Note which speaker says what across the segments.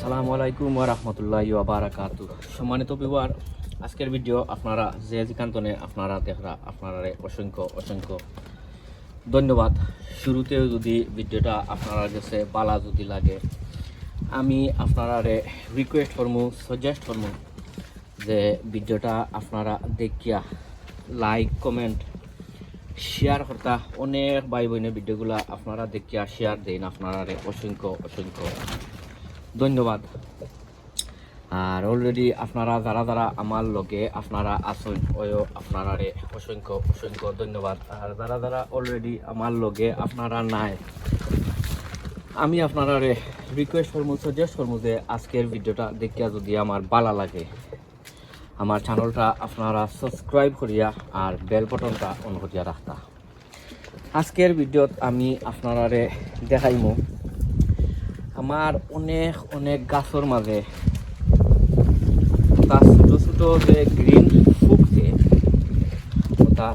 Speaker 1: আসসালামু আলাইকুম ওয়া রাহমাতুল্লাহি ওয়া বারাকাতুহু। সম্মানিত ভিউয়ার, আজকের ভিডিও আপনারা যে যেখানে আপনারা দেখরা আপনারা অসংখ্য অসংখ্য ধন্যবাদ। শুরুতেও যদি ভিডিওটা আপনারা কাছে ভালো যদি লাগে, আমি আপনারা রিকোয়েস্ট করবো, সাজেস্ট করবো যে ভিডিওটা আপনারা দেখিয়া লাইক কমেন্ট শেয়ার করতা। অনেক ভাই বোনের ভিডিওগুলা আপনারা দেখিয়া শেয়ার দেন, আপনারা অসংখ্য অসংখ্য ধন্যবাদ। আর অলরেডি আপনারা যারা যারা আমার লগে আপনারা আসুন ওয়ো আপনারা অসংখ্য অসংখ্য ধন্যবাদ। আর যারা যারা অলরেডি আমার লগে আপনারা নাই, আমি আপনারা রিকোয়েস্ট করবো, সাজেস্ট করবো যে আজকের ভিডিওটা দেখিয়া যদি আমার ভালো লাগে, আমার চ্যানেলটা আপনারা সাবস্ক্রাইব করিয়া আর বেল বাটনটা অন করিয়া রাখতা। আজকের ভিডিওত আমি আপনারা দেখাইমু আমার অনেক অনেক গাছের মাঝে ছোট ছোট যে গ্রিন ফুক যে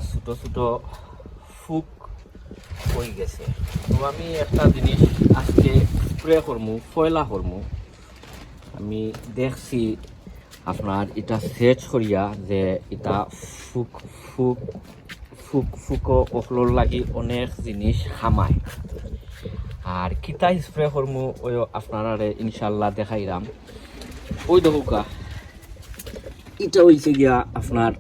Speaker 1: ছোট ছোট ফুক হয়ে গেছে। তো আমি একটা জিনিস আজকে স্প্রে করমু, ফয়লা করমু। আমি দেখছি আপনার এটা সেচ করিয়া যে এটা ফুক ফুক ফুক ফুকো ওখলোর লাগি অনেক জিনিস খামায়। আর কিতা স্প্রে করমু ওই আপনারা ইনশাল্লাহ দেখাইলাম। ওই দেখা এটা হয়েছে গিয়া আপনার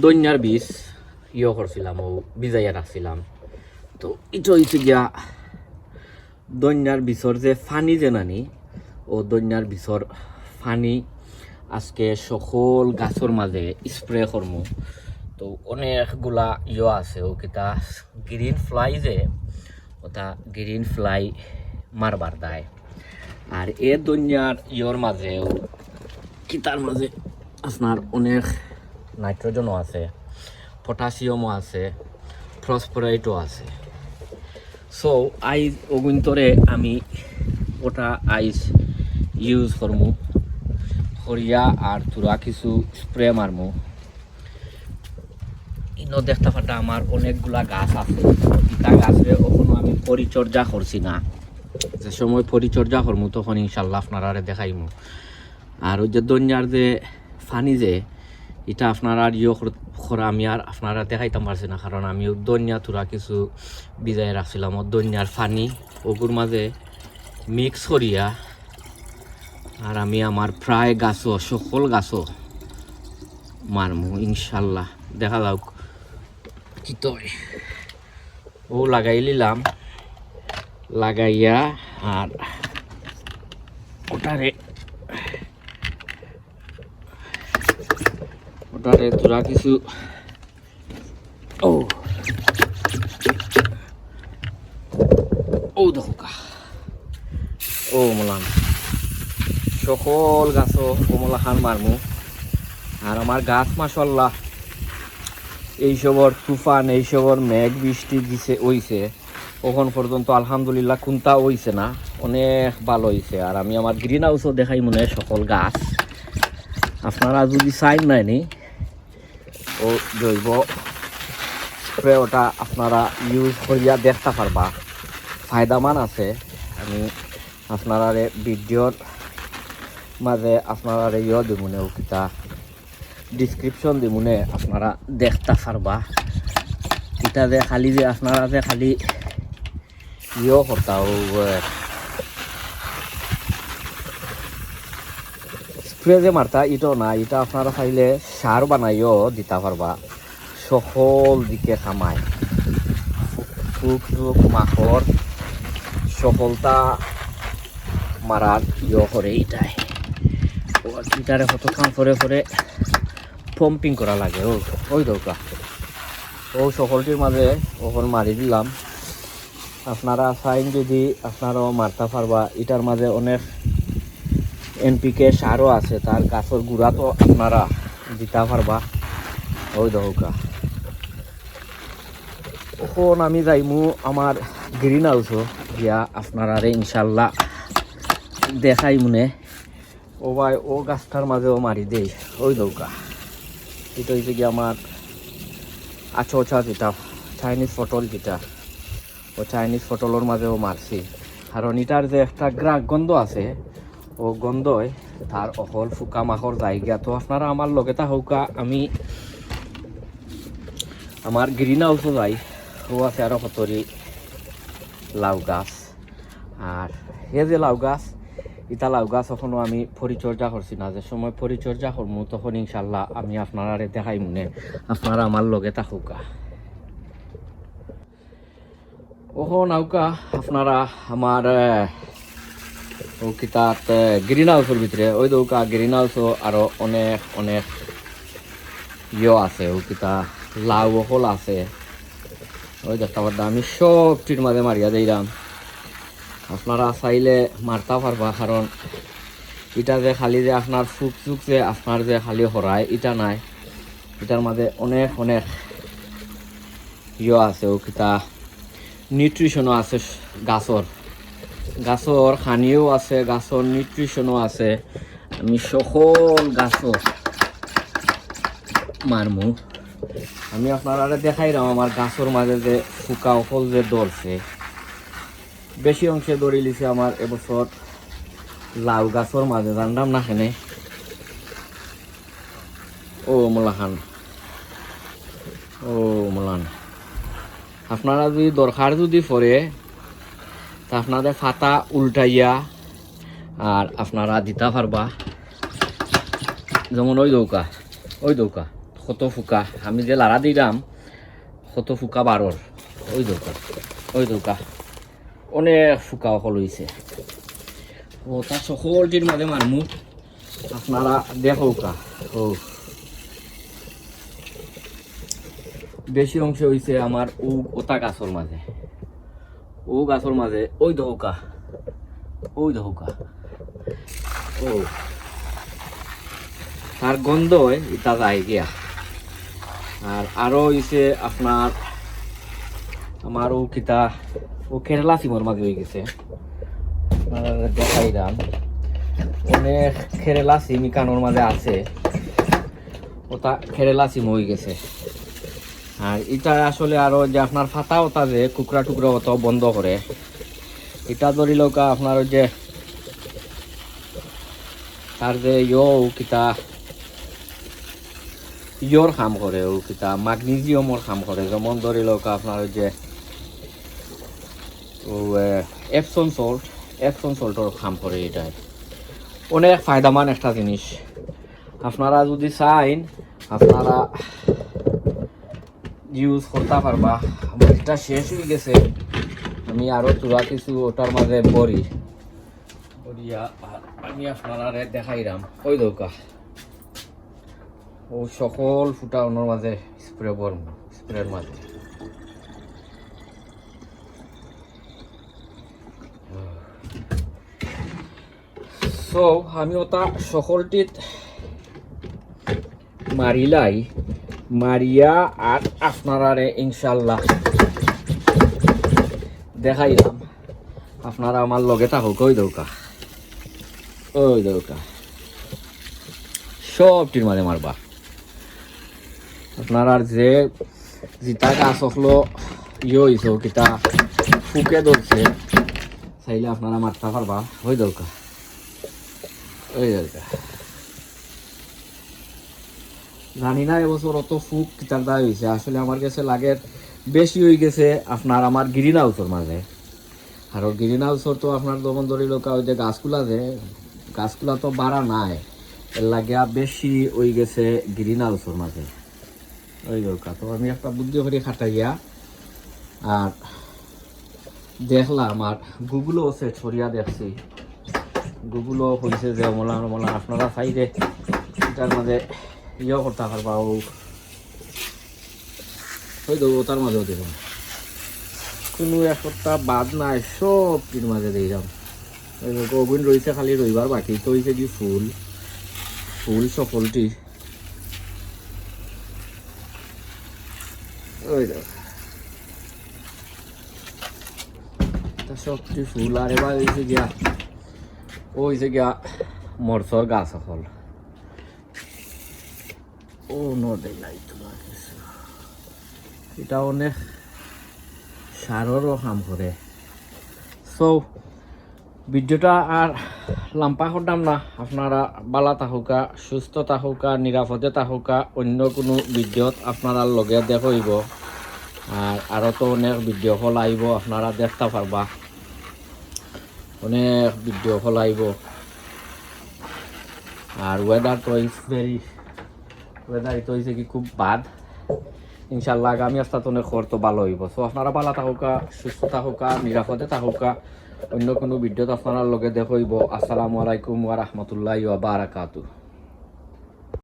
Speaker 1: দইনার বীজ করছিলাম, ও ভিজাইয়া রাখছিলাম। তো এটা হয়েছে গিয়া দইনার বীজর যে ফানি যে নানি, ও দইনার বীজর ফানি আজকে সকল গাছের মাঝে স্প্রে করমু। তো অনেকগুলা আছে, ও কিতা গ্রিন ফ্লাই যে ওটা গ্রিন ফ্লাই মারবার দেয়। আর এ দুনিয়ার মাঝেও কিতার মাঝে আপনার অনেক নাইট্রোজেনও আছে, পটাশিয়ামও আছে, ফসফরাইটও আছে। সো আইজ অগুন্তরে আমি ওটা আইজ ইউজ করমু করিয়া আর তোরা কিছু স্প্রে মারমু। ইনো দেখতে পাটা আমার অনেকগুলা গাছ আছে, ইটা গাছে ওখানে আমি পরিচর্যা করছি না। যে সময় পরিচর্যা করমু তখন ইনশাল্লাহ আপনারা দেখাইমু। আর ওই যে দইনার যে ফানি যে এটা আপনারা করা আমি আর আপনারা দেখাইতাম পারছি না, কারণ আমি দইনা তোরা কিছু ভিজাই রাখছিলাম। ও দইনার ফানি ওগুর মাঝে মিক্স করিয়া আর আমি আমার প্রায় গাছও সকল গাছও মারমু ইনশাল্লাহ। দেখা যাক কি তয় ও লাগাই নিলাম, লাগাইয়া আর ওটারে তোরা কিছু ও দেখো ও মোলান সকল গাছও কমলা খান মারমু। আর আমার গাছ মাশাল্লাহ এইসবর তুফান এইসবর মেঘ বৃষ্টি দিছে হইছে ওখান পর্যন্ত আলহামদুলিল্লাহ কোনটা হইছে না, অনেক ভালো হইছে। আর আমি আমার গ্রিন হাউসও দেখাই মনে সকল গাছ আপনারা যদি চাইন নাইনি ও জৈব স্প্রে ওটা আপনারা ইউজ করিয়া দেখতে পারবা, ফায়দামান আছে। আমি আপনারা ভিডিওর মাঝে আপনারা দিমুনে কিতা ডিসক্রিপশন দিমুনে আপনারা দেখতে পারবা। এটা যে খালি যে আপনারা যে খালি করতা স্প্রে যে মারতা ইটাও না, এটা আপনারা চাইলে সার বানাইও দিতে পারবা, সকল দিকে খামায়। ফুক টুক মাকড় সকলটা মারার করে এটাই। ও ইটারে কত কাম করে করে পাম্পিং করা লাগে। ওই দৌকা ও সকলটির মাঝে ওখানে মারি দিলাম। আপনারা চাইন যদি আপনারাও মারতে পারবা। এটার মাঝে অনেক এনপিকে সারও আছে, তার গাছের গুঁড়া তো আপনারা দিতে পারবা। ওই দৌকা এখন আমি যাইমু আমার গ্রিন হাউসও গিয়া আপনারা ইনশাল্লাহ দেখাই মনে। ও ভাই ও গাছটার মাঝেও মারি দেই। ওই দৌকা এটা হয়েছে কি আমার আচ্ছা যেটা চাইনিজ পটল, যেটা ও চাইনিজ পটলের মাঝেও মারছি। কারণ এটার যে একটা গন্ধ আছে ও গন্ধই তার অকল ফুকা মাখর জায়গা। তো আপনারা আমার লগে থাকুকা, আমি আমার গ্রিন হাউসও যাই, ও আছে আরও কতরি লাউ গাছ। আর এই যে লাউ গাছ, ইটা লাউ গাছ এখনও আমি পরিচর্যা করছি না, যে সময় পরিচর্যা করবো তখন ইনশাল্লাহ আমি আপনারা দেখাই মনে, আপনারা আমার লগে থাকুকা। ওহ নাউকা আপনারা আমার ও কিতাত গ্রিন হাউসের ভিতরে ওই দৌকা গ্রিন হাউসও আরও অনেক অনেক আছে, ও কিতা লাউ হল আছে, ওই দেখতে পারতাম আমি সবটির মাঝে মারিয়া দিলাম। আপনারা চাইলে মারতে পারবা, কারণ এটা যে খালি যে আপনার ফুক চুক যে আপনার যে খালি হরায় এটা নাই, এটার মাঝে অনেক অনেক আছে, ও কিতা নিউট্রিশনও আছে, গাছর খানিও আছে, গাছর নিউট্রিশনও আছে। আমি সকল গাছর মারমু, আমি আপনারা দেখাইলাম আমার গাছর মাঝে যে ফুকা ফল যে ধরছে, বেশি অংশে ধরে লিছে আমার এবছর লাউ গাছর মাঝে, জানলাম না কেনে ও মোলাখান ও মোলান। আপনারা যদি দরকার যদি পড়ে তা আপনাদের ফাতা উল্টাইয়া আর আপনারা দিতে পারবা। যেমন ওই দৌকা কত ফুকা, আমি যে লাড়া দিলাম কত ফুকা বারোর, ওই দৌকা অনেক ফুকা অকল হয়েছে। ও তার সকলটির মাঝে মারমু, আপনারা দেখৌকা। ও বেশি অংশ হয়েছে আমার ওটা গাছর মাঝে, ও গাছর মাঝে ওই দৌকা ও তার গন্ধ এটা যায় গিয়া। আর আরো হয়েছে আপনার আমার ও কিতা ও কেরালা সিমর মাঝে হয়ে গেছে, দেখাই দাম অনেক কেরালা সিম কানোর মাঝে আছে, ওটা কেরালা সিম হয়ে গেছে। আর এটা আসলে আরো যে আপনার ফাতা ওটা যে কুকরা টুকরা অত বন্ধ করে, এটা ধরিল আপনার যে তার যে কিতা ইয়র কাম করে, ও কিতা ম্যাগনেসিয়ামর কাম করে। যেমন ধরিল আপনার যে ও এপসন সল্টর কাম করে। এটা অনেক ফায়দামান একটা জিনিস, আপনারা যদি চাইন আপনারা ইউজ করতে পারবা। আমার এটা শেষ হয়ে গেছে, আমি আরো তোরা কিছু ওটার মাঝে বরিয়া আমি আপনারা দেখাইলাম। ওই দৌকা ও সকল ফুটা ওনার মাঝে স্প্রের মাঝে সো আমি ওটা সকলটিত মারিয়া আর আপনারা ইনশাল্লাহ দেখাইলাম। আপনারা আমার লগে থাকুক। ওই দৌকা সবটির মাঝে মারবা। আপনারা যে জিতা গাছ হলো হয়েছে কিতা ফুকে ধরছে, চাইলে আপনারা মারতে পারবা। ওই দৌকা জানি না এবছর অত ফুক কিতার দায় হয়েছে, আসলে আমার কাছে লাগে বেশি হয়ে গেছে আপনার আমার গ্রিন হাউসের মাঝে। আর গ্রিন হাউসের তো আপনার দমন ধরি লোকা ওই যে গাছগুলা তো বাড়া নাই, এর লাগে বেশি হয়ে গেছে গ্রিন হাউসের মাঝে। ওই দরকার তো আমি একটা বুদ্ধি করে খাটাইয়া আর দেখলাম, আর গুগলও আছে ছড়িয়া দেখছি, গুগলও হয়েছে যে মলান আপনারা চাইলে এটার মাঝে করতে পারবা। ওই ওটার মাঝেও দেখুন কোনো একটা বাদ নাই, সবটির মাঝে দিলাম। ওগুন রয়েছে খালি রইবার বাকি, তো হয়েছে কি ফুল সকলটি। ওই সবটি ফুল। আর এবার হয়েছে গিয়া মরসর গাছ সকল। ও নদী নাই তোমার কিছু, এটা অনেক সারও কাম করে। সো ভিডিওটা আর লাম্পা করতাম না, আপনারা বালা থাকুকা, সুস্থ থাকুকা, নিরাপদে থাকুকা, অন্য কোনো ভিডিওত আপনারা লগে দেখইব। আর আরও তো অনেক ভিডিও কল আইব, আপনারা দেখতে পারবা, অনেক ভিডিও কল আইব। আর ওয়েদার তো ওয়েদার তো হয়েছে কি খুব বাদ। ইনশাল্লাহ আগামী আস্তাতনে খর তো ভালো হইব। সো আপনারা ভালো থাকুকা, সুস্থ থাকুকা, নিরাপদে থাকুকা, অন্য কোনো ভিডিওতে আপনারা লগে দেখইব। আসসালামু আলাইকুম ওয়া রাহমাতুল্লাহি ওয়া বারাকাতুহু।